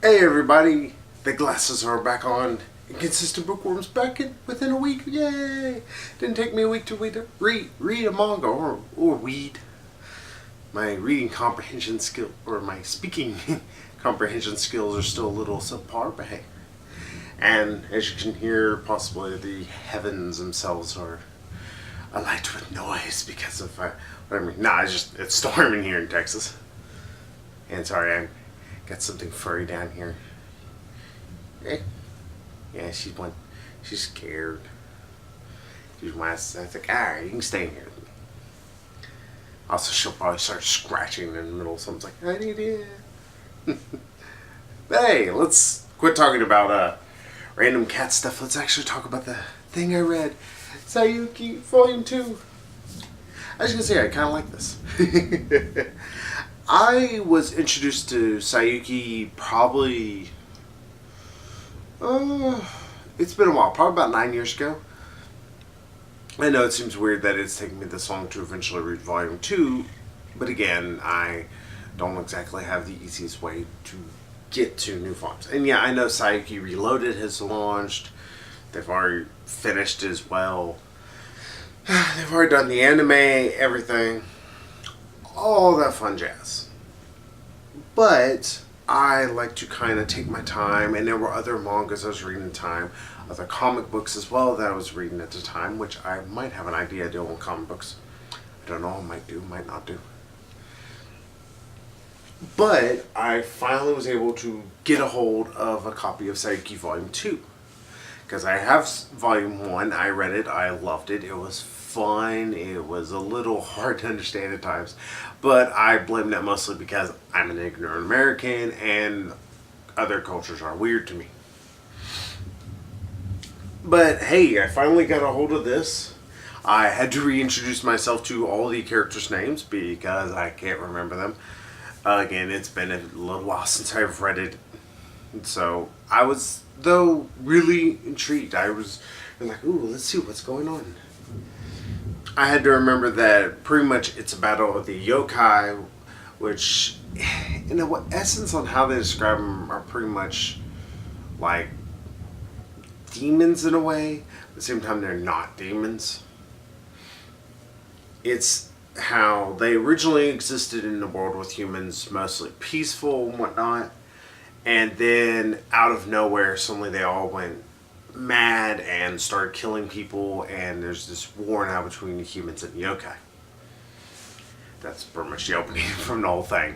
Hey everybody, the glasses are back on. Inconsistent Bookworm's back within a week. Yay! Didn't take me a week to read a manga or weed. My reading comprehension skill or my speaking comprehension skills are still a little subpar, but hey. And as you can hear, possibly the heavens themselves are alight with noise because of it's storming here in Texas. And sorry, I got something furry down here. Yeah, she's scared. She's my. I think, alright, you can stay in here. Also, she'll probably start scratching in the middle of something like, I need it. Hey, let's quit talking about random cat stuff. Let's actually talk about the thing I read. Saiyuki, Volume 2. I was going to say, I kind of like this. I was introduced to Saiyuki probably, it's been a while, probably about 9 years ago. I know it seems weird that it's taken me this long to eventually read Volume 2, but again, I don't exactly have the easiest way to get to new volumes. And yeah, I know Saiyuki Reloaded has launched. They've already finished as well. They've already done the anime, everything. All that fun jazz. But I like to kind of take my time, and there were other mangas I was reading at the time, other comic books as well that I was reading at the time, which I might have an idea doing with comic books. I don't know, I might do, might not do. But I finally was able to get a hold of a copy of Saiyuki Volume 2. Because I have Volume 1, I read it, I loved it, it was fun, it was a little hard to understand at times, but I blame that mostly because I'm an ignorant American and other cultures are weird to me. But hey, I finally got a hold of this. I had to reintroduce myself to all the characters' names because I can't remember them. Again, it's been a little while since I've read it, so I was, though, really intrigued. I was like, ooh, let's see what's going on. I had to remember that pretty much it's a battle of the yokai, which, in essence on how they describe them, are pretty much like demons in a way. At the same time, they're not demons. It's how they originally existed in the world with humans, mostly peaceful and whatnot. And then, out of nowhere, suddenly they all went mad and started killing people, and there's this war now between the humans and the yokai. That's pretty much the opening from the whole thing.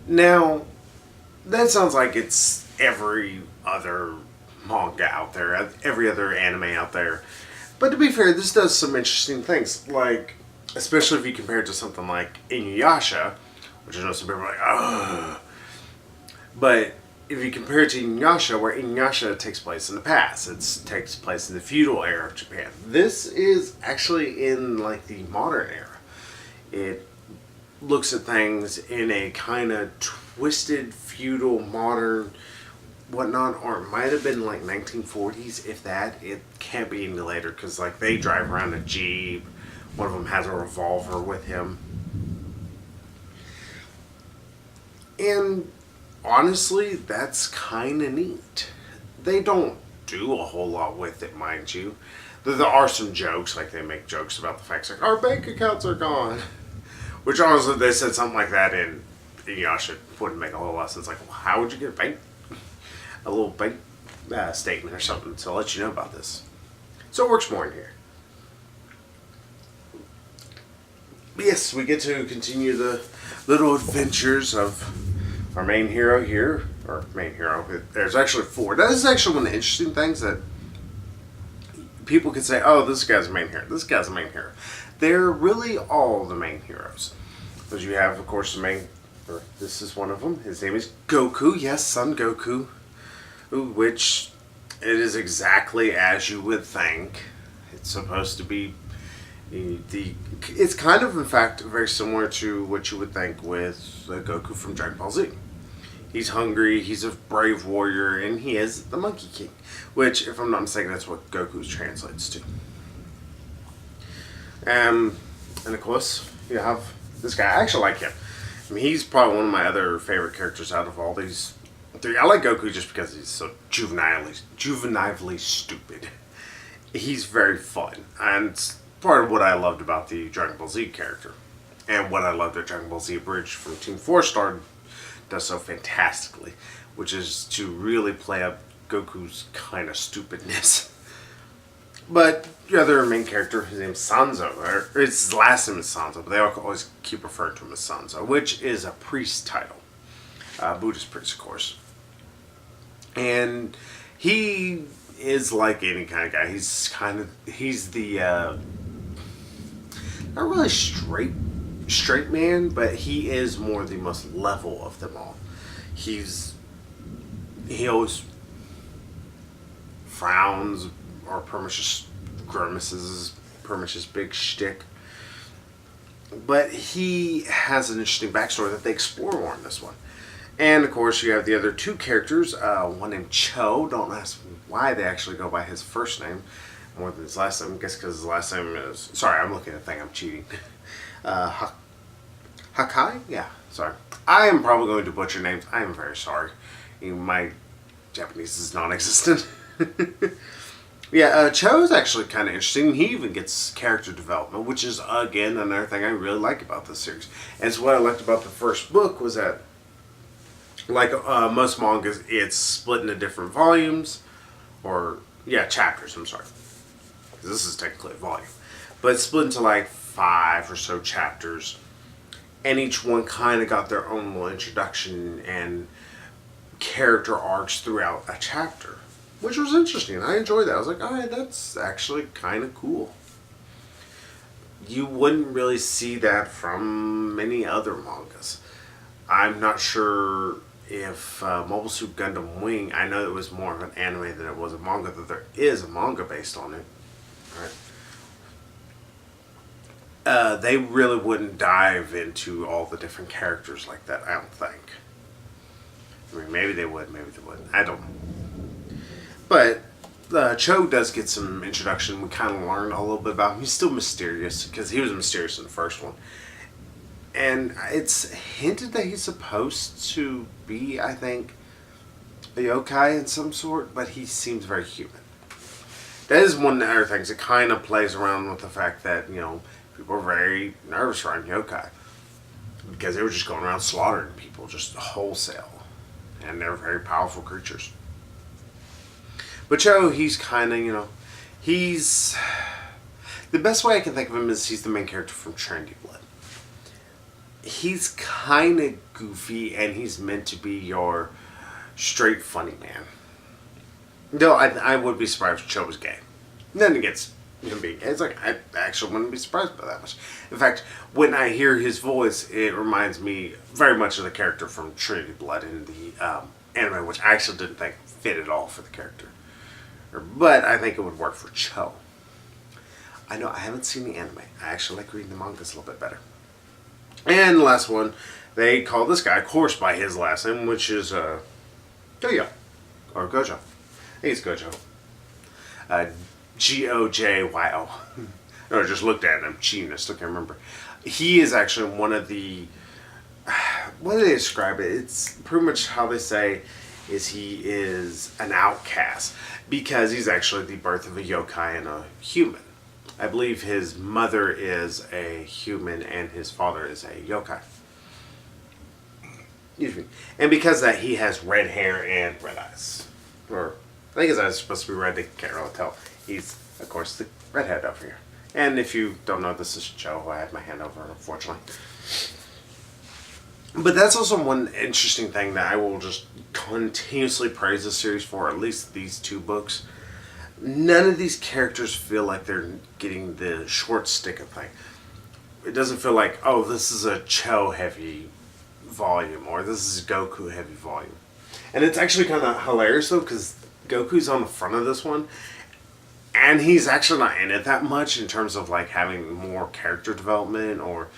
Now, that sounds like it's every other manga out there, every other anime out there. But to be fair, this does some interesting things, like, especially if you compare it to something like Inuyasha, which I know some people are like, ugh. But if you compare it to Inuyasha, where Inuyasha takes place in the past, it takes place in the feudal era of Japan. This is actually in like the modern era. It looks at things in a kind of twisted, feudal, modern, whatnot, or it might have been like 1940s, if that. It can't be any later because like they drive around a Jeep. One of them has a revolver with him. And honestly, that's kind of neat. They don't do a whole lot with it, mind you. There are some jokes, like they make jokes about the fact that our bank accounts are gone. Which honestly, they said something like that in Inuyasha wouldn't make a whole lot of sense. Like, well, how would you get a little bank statement or something to let you know about this? So it works more in here. But yes, we get to continue the little adventures of our main hero here, or main hero. There's actually four. That is actually one of the interesting things that people could say, oh, this guy's the main hero, this guy's the main hero. They're really all the main heroes. Because you have, of course, this is one of them. His name is Goku. Yes, Son Goku. Which, it is exactly as you would think. It's supposed to be it's kind of, in fact, very similar to what you would think with Goku from Dragon Ball Z. He's hungry, he's a brave warrior, and he is the Monkey King. Which, if I'm not mistaken, that's what Goku translates to. And of course, you have this guy. I actually like him. I mean, he's probably one of my other favorite characters out of all these three. I like Goku just because he's so juvenilely stupid. He's very fun, and part of what I loved about the Dragon Ball Z character, and what I loved that Dragon Ball Z Bridge from Team 4 Star does so fantastically, which is to really play up Goku's kind of stupidness. But the other main character, his name's Sanzo, or his last name is Sanzo, but they always keep referring to him as Sanzo, which is a priest title. Buddhist priest, of course. And he is like any kind of guy. He's the, not really straight man, but he is more the most level of them all. He always frowns, or pretty much just grimaces, pretty much his big shtick. But he has an interesting backstory that they explore more in this one. And of course, you have the other two characters. One named Cho. Don't ask why they actually go by his first name more than his last name. I guess because his last name is. Sorry, I'm looking at the thing. I'm cheating. Hakai? Yeah, sorry. I am probably going to butcher names. I am very sorry. My Japanese is non-existent. Yeah, Cho is actually kind of interesting. He even gets character development, which is, again, another thing I really like about this series. And it's what I liked about the first book was that, like most mangas, it's split into different volumes, or, yeah, chapters, I'm sorry. This is technically a volume. But it's split into like 5 or so chapters, and each one kind of got their own little introduction and character arcs throughout a chapter, which was interesting. I enjoyed that. I was like, alright, that's actually kind of cool. You wouldn't really see that from many other mangas. I'm not sure if Mobile Suit Gundam Wing, I know it was more of an anime than it was a manga, that there is a manga based on it. Right. They really wouldn't dive into all the different characters like that, I don't think. I mean, maybe they would, maybe they wouldn't. I don't know. But Cho does get some introduction. We kind of learn a little bit about him. He's still mysterious, because he was mysterious in the first one. And it's hinted that he's supposed to be, I think, a yokai in some sort, but he seems very human. That is one of the other things. It kind of plays around with the fact that, people are very nervous around yokai, because they were just going around slaughtering people just wholesale. And they're very powerful creatures. But Cho, he's kind of, he's... The best way I can think of him is he's the main character from Trinity Blood. He's kind of goofy, and he's meant to be your straight funny man. No, I would be surprised if Cho was gay. Nothing against him being gay. It's like, I actually wouldn't be surprised by that much. In fact, when I hear his voice, it reminds me very much of the character from Trinity Blood in the anime, which I actually didn't think fit at all for the character. But I think it would work for Cho. I know I haven't seen the anime. I actually like reading the mangas a little bit better. And the last one, they call this guy, of course, by his last name, which is Gojo. Or Gojo. I think it's Gojo. Gojyo. I just looked at him. Genius. I can't remember. He is actually one of the... What do they describe it? It's pretty much how they say is he is an outcast, because he's actually the birth of a yokai and a human. I believe his mother is a human and his father is a yokai. Excuse me. And because of that, he has red hair and red eyes. Or, I think his eyes are supposed to be red, I can't really tell. He's, of course, the redhead over here. And if you don't know, this is Joe, who I had my hand over, unfortunately. But that's also one interesting thing that I will just continuously praise the series for, at least these 2 books. None of these characters feel like they're getting the short stick of thing. It doesn't feel like, oh, this is a Cho heavy volume, or this is a Goku heavy volume. And it's actually kind of hilarious though, because Goku's on the front of this one, and he's actually not in it that much in terms of like having more character development or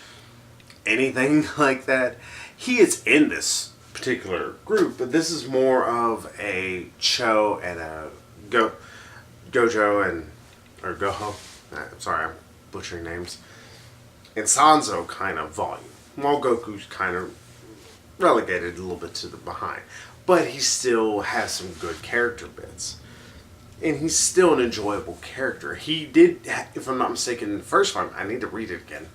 anything like that. He is in this particular group, but this is more of a Cho and a Gojo and, or Goho, sorry, I'm butchering names, and Sanzo kind of volume. while Goku's kind of relegated a little bit to the behind. But he still has some good character bits. And he's still an enjoyable character. He did, if I'm not mistaken, in the first volume, I need to read it again.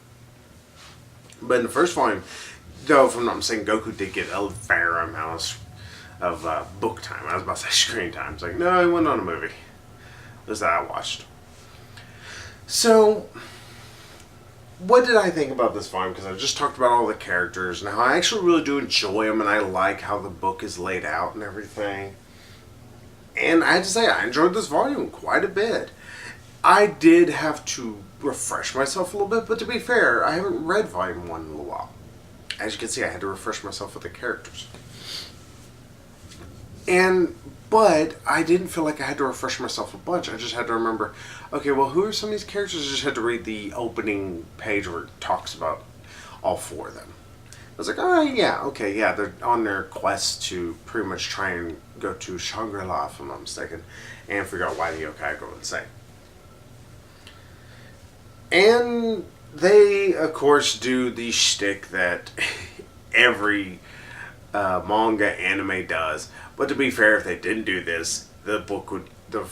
But in the first volume, though, if I'm not mistaken, Goku did get a fair amount of book time. I was about to say screen time. It's like, no, he went on a movie. That's that I watched. So, what did I think about this volume? Because I just talked about all the characters and how I actually really do enjoy them, and I like how the book is laid out and everything. And I have to say, I enjoyed this volume quite a bit. I did have to refresh myself a little bit, but to be fair, I haven't read volume 1 in a little while. As you can see, I had to refresh myself with the characters. But I didn't feel like I had to refresh myself a bunch. I just had to remember, okay, well, who are some of these characters? I just had to read the opening page where it talks about all 4 of them. I was like, oh, yeah, okay, yeah, they're on their quest to pretty much try and go to Shangri-La, if I'm not mistaken, and figure out why the yokai go insane. And they, of course, do the shtick that every manga anime does. But to be fair, if they didn't do this, the book would, the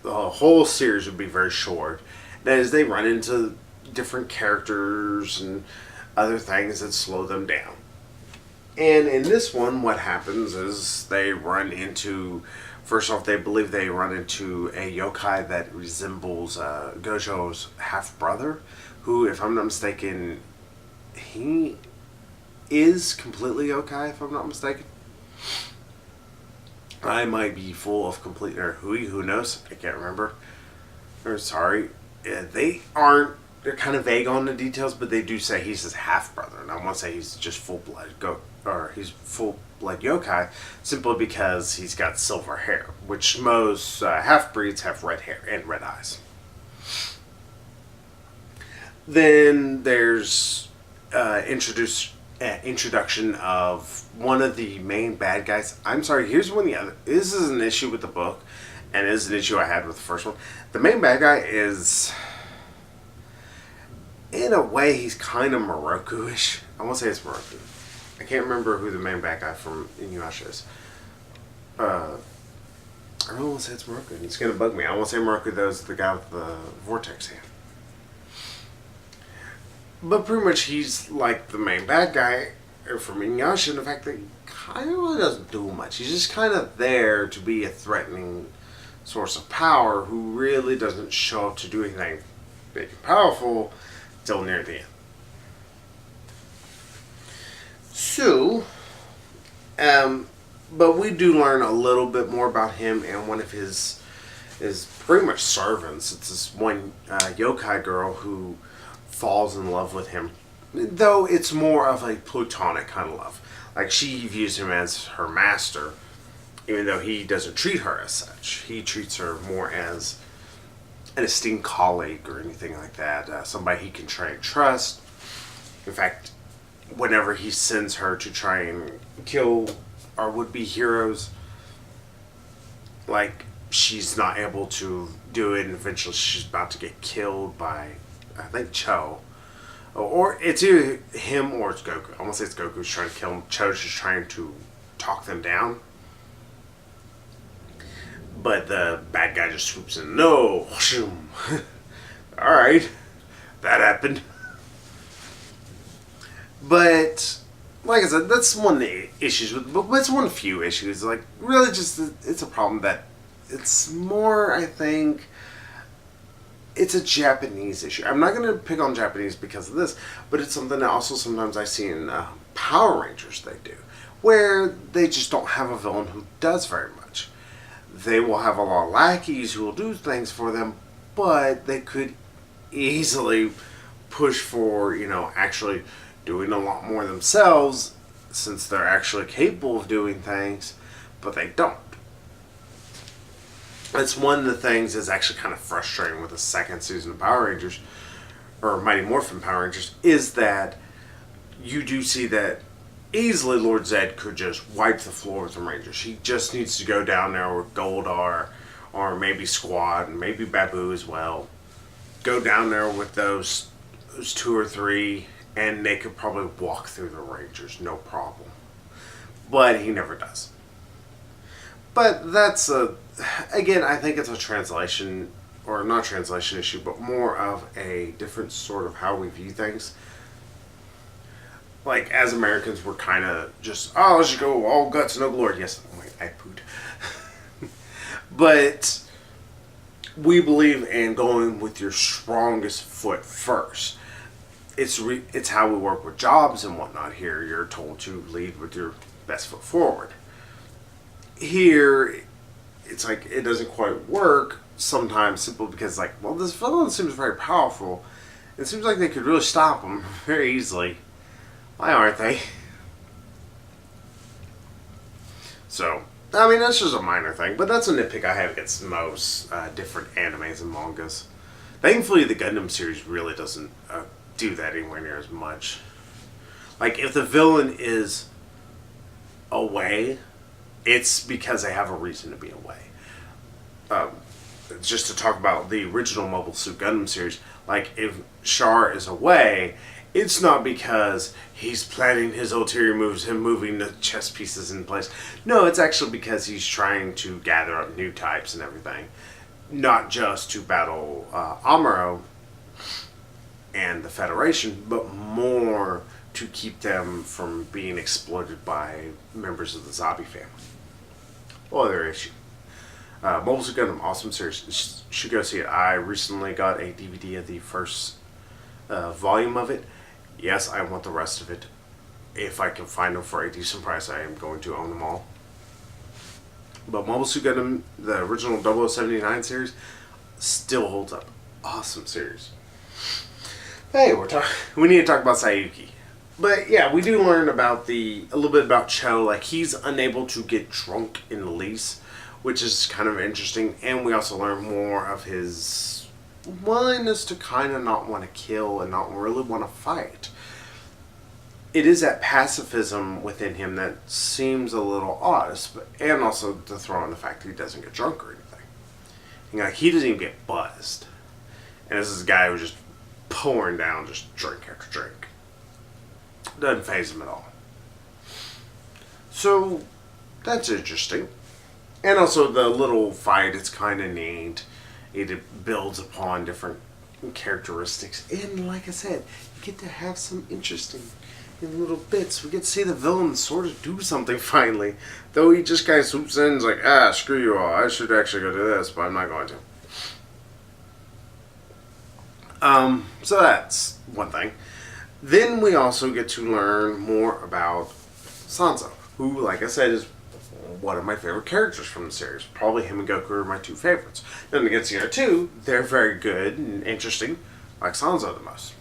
whole series would be very short. That is, they run into different characters and other things that slow them down. And in this one, what happens is they run into, first off, they believe they run into a yokai that resembles Gojo's half-brother, who, if I'm not mistaken, he is completely yokai, if I'm not mistaken. I might be full of complete, or who knows, I can't remember. Or sorry, they aren't, they're kind of vague on the details, but they do say he's his half-brother, and I want to say he's just full-blood he's full-blood yokai, simply because he's got silver hair, which most half-breeds have red hair and red eyes. Then there's introduction of one of the main bad guys. I'm sorry, here's one of the other, this is an issue with the book, and it is an issue I had with the first one. The main bad guy is, in a way, he's kind of Moroku-ish. I won't say it's Moroku. I can't remember who the main bad guy from Inuyasha is. I really want to say it's Moroku. It's going to bug me. I won't say Moroku, though, is the guy with the vortex hand. But pretty much he's like the main bad guy from Inuyasha, in the fact that he kind of really doesn't do much. He's just kind of there to be a threatening source of power who really doesn't show up to do anything big and powerful till near the end. So, but we do learn a little bit more about him and one of his pretty much servants. It's this one yokai girl who falls in love with him, though it's more of a platonic kind of love. Like, she views him as her master, even though he doesn't treat her as such. He treats her more as an esteemed colleague or anything like that, somebody he can try and trust. In fact, whenever he sends her to try and kill our would-be heroes, like, she's not able to do it, and eventually she's about to get killed by, I think, Cho. Or it's either him or it's Goku. I want to say it's Goku who's trying to kill him. Cho's just trying to talk them down. But the bad guy just swoops in. No! Alright. That happened. But, like I said, that's one of the issues with the book. But it's one of the few issues. Like, really just, it's a problem that it's more, I think, it's a Japanese issue. I'm not going to pick on Japanese because of this, but it's something that also sometimes I see in Power Rangers they do, where they just don't have a villain who does very much. They will have a lot of lackeys who will do things for them, but they could easily push for, actually doing a lot more themselves, since they're actually capable of doing things, but they don't. That's one of the things that's actually kind of frustrating with the second season of Power Rangers, or Mighty Morphin Power Rangers, is that you do see that easily Lord Zed could just wipe the floor with the Rangers. He just needs to go down there with Goldar, or maybe Squad, and maybe Babu as well. Go down there with those 2 or 3, and they could probably walk through the Rangers, no problem. But he never does. But that's again, I think it's a translation, or not translation issue, but more of a different sort of how we view things. Like, as Americans, we're kind of just, oh, let's just go all guts, no glory. Yes, wait, I pooed. But we believe in going with your strongest foot first. It's how we work with jobs and whatnot here. You're told to lead with your best foot forward. Here, it's like it doesn't quite work sometimes simply because, like, well, this villain seems very powerful. It seems like they could really stop him very easily. Why aren't they? So, I mean, that's just a minor thing, but that's a nitpick I have against most different animes and mangas. Thankfully, the Gundam series really doesn't do that anywhere near as much. Like, if the villain is away, it's because they have a reason to be away. Just to talk about the original Mobile Suit Gundam series, like, if Char is away, it's not because he's planning his ulterior moves, him moving the chess pieces in place. No, it's actually because he's trying to gather up new types and everything. Not just to battle Amuro and the Federation, but more to keep them from being exploited by members of the Zabi family. Well, other issue. Mobile Suit Gundam, awesome series. You should go see it. I recently got a DVD of the first volume of it. Yes, I want the rest of it. If I can find them for a decent price, I am going to own them all. But Mobile Suit Gundam, the original 0079 series, still holds up. Awesome series. Hey, we need to talk about Saiyuki. But yeah, we do learn about a little bit about Cho. Like, he's unable to get drunk in the lease, which is kind of interesting. And we also learn more of his willingness to kind of not want to kill and not really want to fight. It is that pacifism within him that seems a little odd, and also to throw in the fact that he doesn't get drunk or anything. Like, he doesn't even get buzzed. And this is a guy who's just pouring down just drink after drink. Doesn't faze him at all. So, that's interesting. And also the little fight, it's kind of neat. It builds upon different characteristics. And like I said, you get to have some interesting little bits. We get to see the villain sort of do something finally. Though he just kind of swoops in and is like, screw you all. I should actually go do this, but I'm not going to. So that's one thing. Then we also get to learn more about Sanzo, who, like I said, is one of my favorite characters from the series. Probably him and Goku are my two favorites. Then against the other two, they're very good and interesting, like Sanzo the most.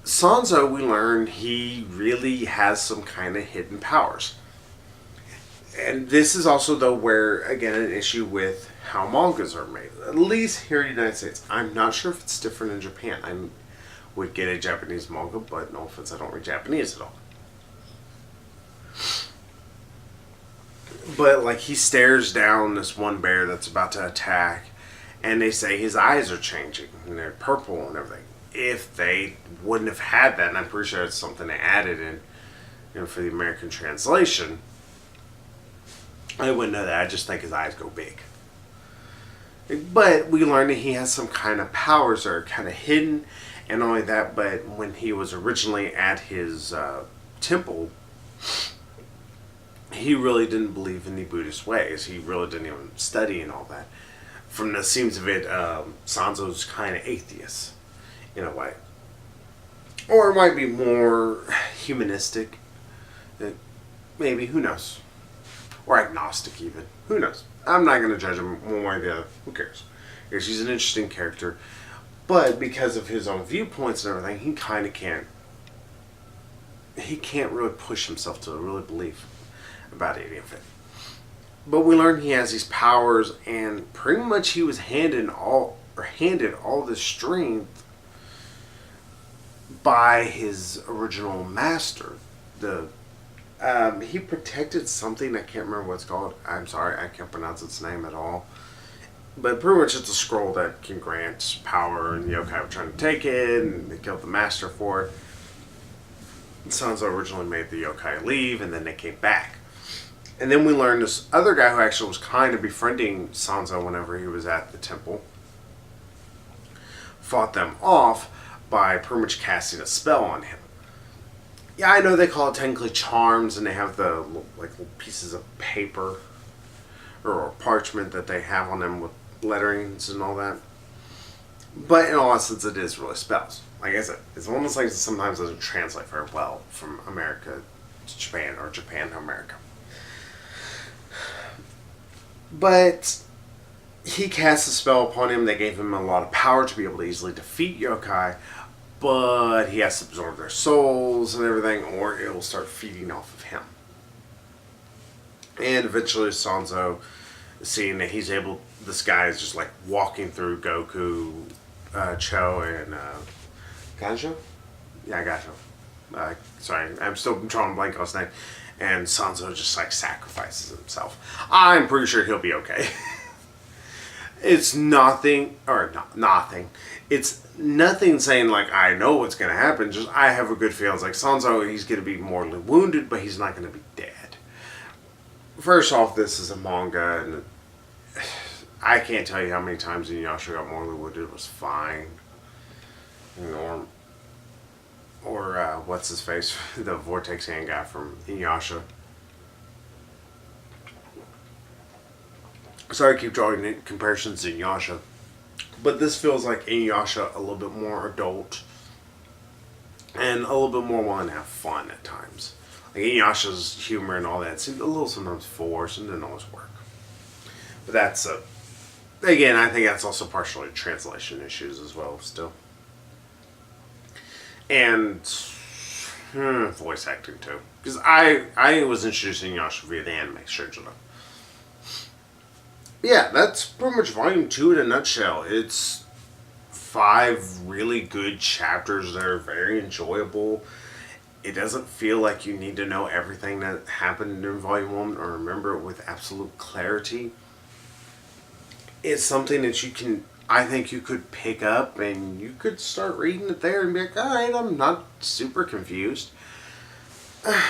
Sanzo, we learn he really has some kind of hidden powers. And this is also, though, where, again, an issue with how mangas are made. At least here in the United States. I'm not sure if it's different in Japan. I would get a Japanese manga, but no offense, I don't read Japanese at all. But, like, he stares down this one bear that's about to attack, and they say his eyes are changing, and they're purple and everything. If they wouldn't have had that, and I'm pretty sure it's something they added in, for the American translation, I wouldn't know that. I just think his eyes go big. But we learned that he has some kind of powers that are kind of hidden, and not only that, but when he was originally at his temple, he really didn't believe in the Buddhist ways. He really didn't even study and all that. From the seams of it, Sanzo's kind of atheist, in a way. Or it might be more humanistic. Maybe, who knows? Or agnostic, even. Who knows? I'm not going to judge him one way or the other. Who cares? Because he's an interesting character. But because of his own viewpoints and everything, he kind of can't. He can't really push himself to really believe about any of it. But we learn he has these powers, and pretty much he was handed all this strength by his original master. He protected something, I can't remember what it's called. I'm sorry, I can't pronounce its name at all. But pretty much it's a scroll that can grant power, and the yokai were trying to take it, and they killed the master for it. Sanzo originally made the yokai leave, and then they came back. And then we learned this other guy who actually was kind of befriending Sanzo whenever he was at the temple fought them off by pretty much casting a spell on him. Yeah, I know they call it technically charms, and they have the like pieces of paper or parchment that they have on them with letterings and all that. But in all essence, it is really spells. Like I said, it's almost like it sometimes doesn't translate very well from America to Japan or Japan to America. But he cast a spell upon him. They gave him a lot of power to be able to easily defeat yokai, but he has to absorb their souls and everything, or it will start feeding off of him. And eventually Sanzo, seeing that he's able, this guy is just like walking through Goku, Cho, and Ganjo? Yeah, Ganjo. Sorry, I'm still drawing a blank on his name. And Sanzo just like sacrifices himself. I'm pretty sure he'll be okay. It's nothing, or nothing. It's nothing saying like I know what's going to happen. Just I have a good feeling. It's like Sanzo, he's going to be mortally wounded, but he's not going to be dead. First off, this is a manga, and I can't tell you how many times Inuyasha got mortally wounded. It was fine. Or what's his face? The Vortex Hand guy from Inuyasha. Sorry I keep drawing comparisons to Inuyasha. But this feels like Inuyasha a little bit more adult. And a little bit more willing to have fun at times. Like Inuyasha's humor and all that seemed a little sometimes forced and didn't always work. But that's again, I think that's also partially translation issues as well still. And voice acting too. Because I was introduced to Inuyasha via the anime Shoujo. Yeah, that's pretty much volume 2 in a nutshell. It's 5 really good chapters that are very enjoyable. It doesn't feel like you need to know everything that happened in volume 1 or remember it with absolute clarity. It's something that you can, I think you could pick up and you could start reading it there and be like, alright, I'm not super confused.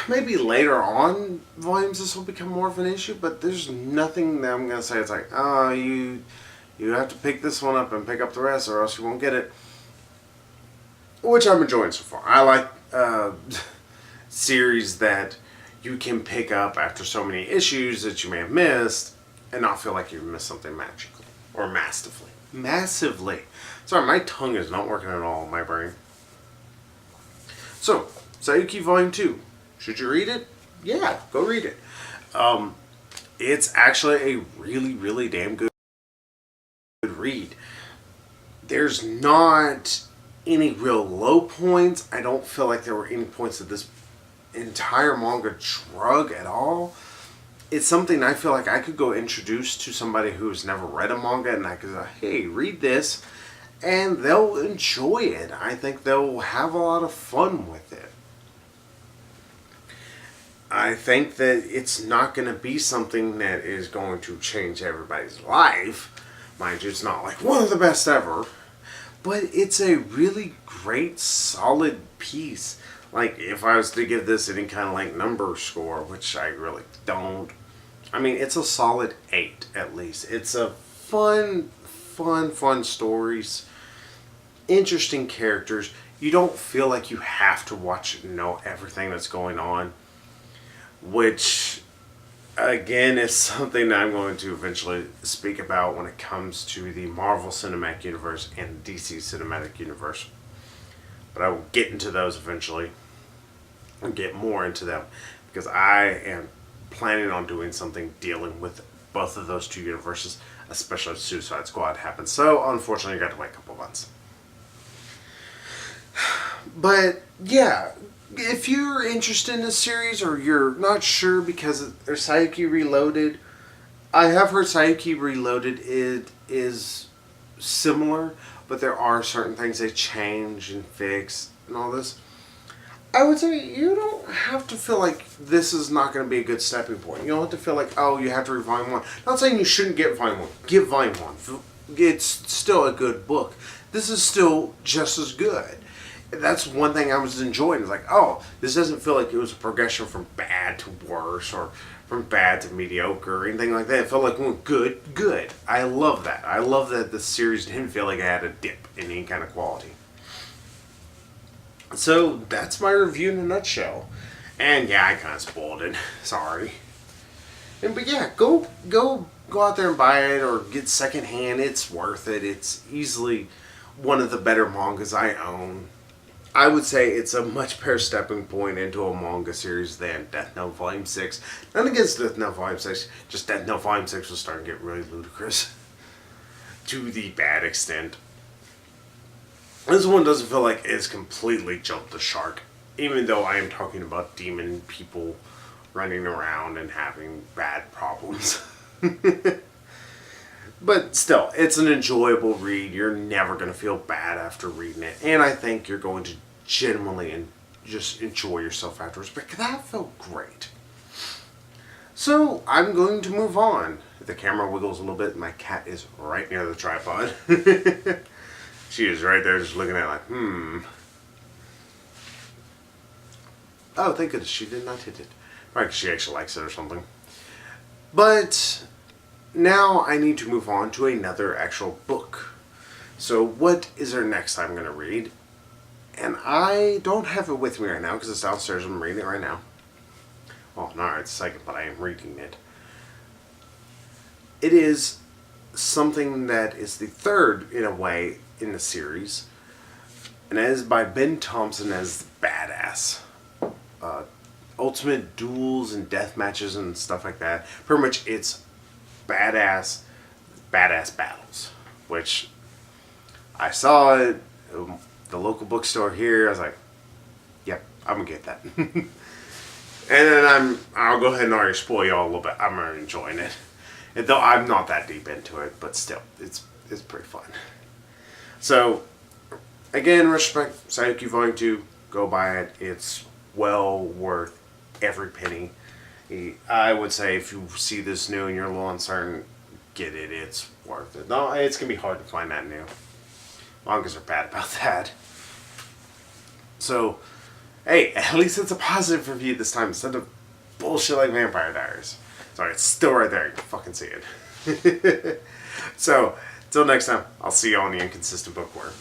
Maybe later on volumes this will become more of an issue, but there's nothing that I'm going to say it's like, oh, you have to pick this one up and pick up the rest or else you won't get it. Which I'm enjoying so far. I like series that you can pick up after so many issues that you may have missed and not feel like you've missed something magically or massively. Massively. Sorry, my tongue is not working at all in my brain. So, Saiyuki Volume 2. Should you read it? Yeah, go read it. It's actually a really, really damn good read. There's not any real low points. I don't feel like there were any points that this entire manga drug at all. It's something I feel like I could go introduce to somebody who's never read a manga and I could say, hey, read this, and they'll enjoy it. I think they'll have a lot of fun with it. I think that it's not going to be something that is going to change everybody's life. Mind you, it's not like one of the best ever. But it's a really great, solid piece. Like, if I was to give this any kind of like number score, which I really don't. I mean, it's a solid 8 at least. It's a fun stories. Interesting characters. You don't feel like you have to watch and know everything that's going on. Which, again, is something that I'm going to eventually speak about when it comes to the Marvel Cinematic Universe and DC Cinematic Universe. But I will get into those eventually and get more into them because I am planning on doing something dealing with both of those two universes, especially if Suicide Squad happens. So, unfortunately, I got to wait a couple months. But, yeah, if you're interested in this series or you're not sure because there's Saiyuki Reloaded, I have heard Saiyuki Reloaded is similar, but there are certain things they change and fix and all this. I would say you don't have to feel like this is not going to be a good stepping point. You don't have to feel like, oh, you have to read volume one. Not saying you shouldn't get volume one. Get volume one. It's still a good book. This is still just as good. That's one thing I was enjoying. It's like, oh, this doesn't feel like it was a progression from bad to worse or from bad to mediocre or anything like that. It felt like, well, good. I love that. I love that the series didn't feel like it had a dip in any kind of quality. So that's my review in a nutshell. And yeah, I kind of spoiled it. Sorry. But yeah, go out there and buy it or get secondhand. It's worth it. It's easily one of the better mangas I own. I would say it's a much better stepping point into a manga series than Death Note Volume 6. Not against Death Note Volume 6, just Death Note Volume 6 was starting to get really ludicrous. To the bad extent. This one doesn't feel like it's completely jumped the shark. Even though I am talking about demon people running around and having bad problems. But still, it's an enjoyable read. You're never going to feel bad after reading it. And I think you're going to genuinely and just enjoy yourself afterwards. But that felt great. So, I'm going to move on. The camera wiggles a little bit. My cat is right near the tripod. She is right there just looking at it like, Oh, thank goodness she did not hit it. Probably because she actually likes it or something. But now I need to move on to another actual book. So what is our next I'm going to read? And I don't have it with me right now because it's downstairs. I'm reading it right now. Well, not right this second, but I am reading it. It is something that is the third, in a way, in the series. And it is by Ben Thompson as Badass. Ultimate duels and death matches and stuff like that. Pretty much it's badass battles. Which I saw it at the local bookstore here. I was like, yep, I'm gonna get that. And then I'll go ahead and already spoil y'all a little bit. I'm already enjoying it. And though I'm not that deep into it, but still, it's pretty fun. So, again, respect Saiyuki Volume 2. Go buy it. It's well worth every penny. I would say if you see this new and you're a little uncertain, get it. It's worth it. No, it's going to be hard to find that new. Mangas are bad about that. So, hey, at least it's a positive review this time instead of bullshit like Vampire Diaries. Sorry, it's still right there. You can fucking see it. So, till next time, I'll see you on the Inconsistent Bookworm.